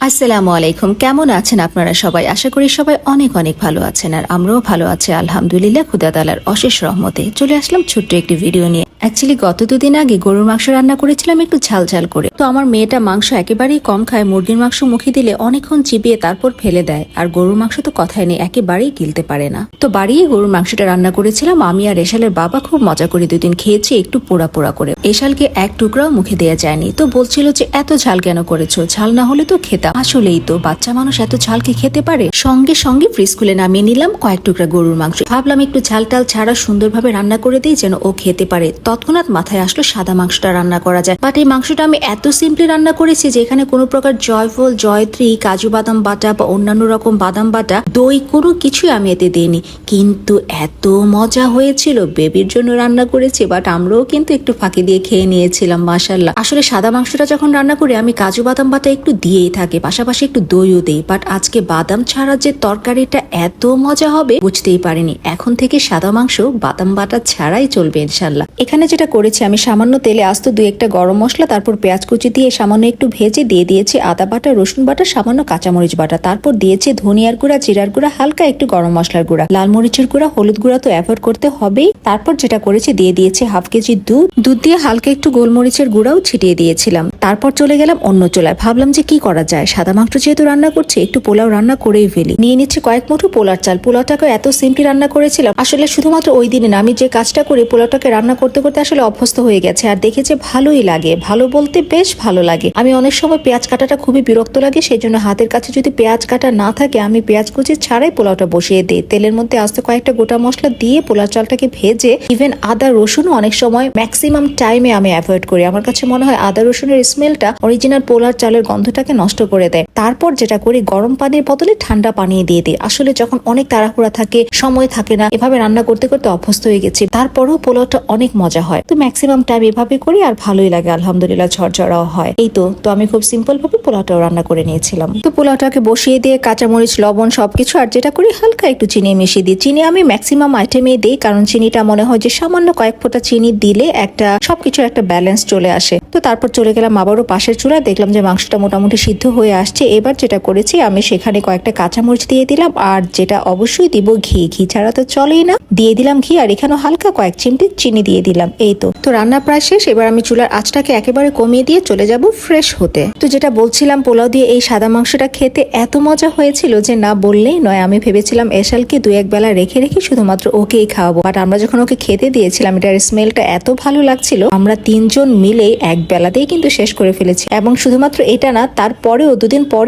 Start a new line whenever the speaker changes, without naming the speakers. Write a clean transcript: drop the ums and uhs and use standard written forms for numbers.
আসসালামু আলাইকুম। কেমন আছেন আপনারা সবাই? আশা করি সবাই অনেক অনেক ভালো আছেন, আর আমরাও ভালো আছি আলহামদুলিল্লাহ। খোদা তাআলার অশেষ রহমতে চলে আসলাম ছোট্ট একটি ভিডিও নিয়ে। অ্যাকচুয়ালি গত দুদিন আগে গরুর মাংস রান্না করেছিলাম একটু ঝাল ঝাল করে। তো আমার মেয়েটা মাংস একেবারেই কম খায়, মুরগির মাংস মুখে দিলে অনেকক্ষণ চিবিয়ে তারপর ফেলে দেয়, আর গরুর মাংস তো কথাই নেই, একেবারেই গিলতে পারে না। তো বাড়িয়ে গরুর মাংসটা রান্না করেছিলাম আমি আর এশালের বাবা, খুব মজা করে দুদিন খেয়েছি একটু পোড়া পোড়া করে। এশালকে এক টুকরাও মুখে দেওয়া যায়নি, তো বলছিল যে এত ঝাল কেন করেছো, ঝাল না হলে তো খেতাম। আসলেই তো বাচ্চা মানুষ এত ঝাল কি খেতে পারে। সঙ্গে সঙ্গে ফ্রিজ খুলে নামিয়ে নিলাম কয়েক টুকরা গরুর মাংস। ভাবলাম একটু ঝাল টাল ছাড়া সুন্দরভাবে রান্না করে দিই যেন ও খেতে পারে। তৎক্ষণাৎ মাথায় আসলো সাদা মাংসটা রান্না করা যায়, বাট এই মাংসটা আমি এত সিম্পলি রান্না করেছি যে এখানে কোনো প্রকার জয়ফল, জয়ত্রী, কাজু বাদাম বাটা বা অন্যান্য রকম বাদাম বাটা, দই কোনো কিছুই আমি এতে দিইনি, কিন্তু এত মজা হয়েছিল। বেবির জন্য রান্না করেছি, বাট আমরাও কিন্তু একটু ফাঁকি দিয়ে খেয়ে নিয়েছিলাম মাশাআল্লাহ। আসলে সাদা মাংসটা যখন রান্না করি আমি কাজু বাদাম বাটা একটু দিয়েই থাকি, পাশাপাশি একটু দইও দেই, বাট আজকে বাদাম ছাড়া যে তরকারিটা এত মজা হবে বুঝতেই পারিনি। এখন থেকে সাদা মাংস বাদাম বাটা ছাড়াই চলবে ইনশাল্লাহ। এখানে যেটা করেছি আমি সামান্য তেলে আস্ত দুই একটা গরম মশলা, তারপর পেঁয়াজ কুচি দিয়ে সামান্য একটু ভেজে দিয়ে দিয়েছি আদা বাটা, রসুন বাটা, সামান্য কাঁচামরিচ বাটা, তারপর দিয়েছি ধনিয়ার গুঁড়া, জিরার গুঁড়া, হালকা একটু গরম মশলার গুঁড়া, লাল মরিচের গুঁড়া, হলুদ গুঁড়া তো অ্যাভয়েড করতে হবেই। তারপর যেটা করেছি দিয়ে দিয়েছি হাফ কেজি দুধ দিয়ে হালকা একটু গোলমরিচের গুঁড়াও ছিটিয়ে দিয়েছিলাম। তারপর চলে গেলাম অন্য চুলায়। ভাবলাম যে কি করা যায়, সাদা মাংস যেহেতু রান্না করছি একটু পোলাও রান্না করেই ফেলি। নিয়ে নিচ্ছি কয়েক মুঠো পোলার চাল। পোলাওটাকে এত সিম্পলি রান্না করেছিলাম, আসলে শুধুমাত্র ওই দিনে না, আমি যে কাজটা করি পোলাওটাকে রান্না করতে করতে আসলে অভ্যস্ত হয়ে গেছে, আর দেখেছে ভালোই লাগে। ভালো বলতে বেশ ভালো লাগে। আমি অনেক সময় পেঁয়াজ কাটাটা খুবই বিরক্ত লাগে, সেই জন্য হাতের কাছে যদি পেঁয়াজ কাটা না থাকে আমি পেঁয়াজ কুচি ছাড়াই পোলাওটা বসিয়ে দিই। তেলের মধ্যে আস্তে কয়েকটা গোটা মশলা দিয়ে পোলাও চালটাকে ভেজে, ইভেন আদা রসুনও অনেক সময় ম্যাক্সিমাম টাইমে আমি অ্যাভয়েড করি। আমার কাছে মনে হয় আদা রসুনের স্মেলটা অরিজিনাল পোলার চালের গন্ধটাকে নষ্ট করে দেয়। তারপর যেটা করি গরম পানির বদলে ঠান্ডা পানি দিয়ে দিই। আসলে যখন অনেক তাড়াহুড়া থাকে, সময় থাকে না, এভাবে রান্না করতে করতে অভ্যস্ত হয়ে গেছি। তারপরেও পোলাওটা অনেক মজা হয়। তো ম্যাক্সিমাম টাইম এভাবে করি আর ভালোই লাগে আলহামদুলিল্লাহ, ঝরঝরাও হয়। এই তো আমি খুব সিম্পল ভাবে পোলাওটাও রান্না করে নিয়েছিলাম। তো পোলাওটাকে বসিয়ে দিয়ে কাঁচামরিচ, লবণ সবকিছু, আর যেটা করি হালকা একটু চিনি মিশিয়ে দিই। চিনি আমি ম্যাক্সিমাম আইটেমে দিই, কারণ চিনিটা মনে হয় যে সামান্য কয়েক ফোঁটা চিনি দিলে সবকিছু একটা ব্যালেন্স চলে আসে। তো তারপর চলে গেলাম আবারও পাশের চুলায়, দেখলাম যে মাংসটা মোটামুটি সিদ্ধ হয়ে আসছে। এবার যেটা করেছি আমি সেখানে কয়েকটা কাঁচামরিচ দিয়ে দিলাম, আর যেটা অবশ্যই দিব ঘি ছাড়া তো চলেই না, দিয়ে দিলাম ঘি, আর এখানেও হালকা কয়েক চিমটি চিনি দিয়ে দিলাম। এই তো রান্না প্রায় শেষ। এবার আমি চুলার আঁচটাকে একেবারে কমিয়ে দিয়ে চলে যাব ফ্রেশ হতে। তো যেটা বলছিলাম, পোলাও দিয়ে এই সাদা মাংসটা খেতে এত মজা হয়েছিল যে না বললেই নয়। আমি ভেবেছিলাম এশালকে দুই এক বেলা রেখে শুধুমাত্র ওকেই খাওয়াবো, বাট আমরা যখন ওকে খেতে দিয়েছিলাম এটার স্মেলটা এত ভালো লাগছিল, আমরা তিনজন মিলে এক বেলাতেই কিন্তু শেষ করে ফেলেছি। এবং শুধুমাত্র এটা না, তারপরেও দুদিন পরে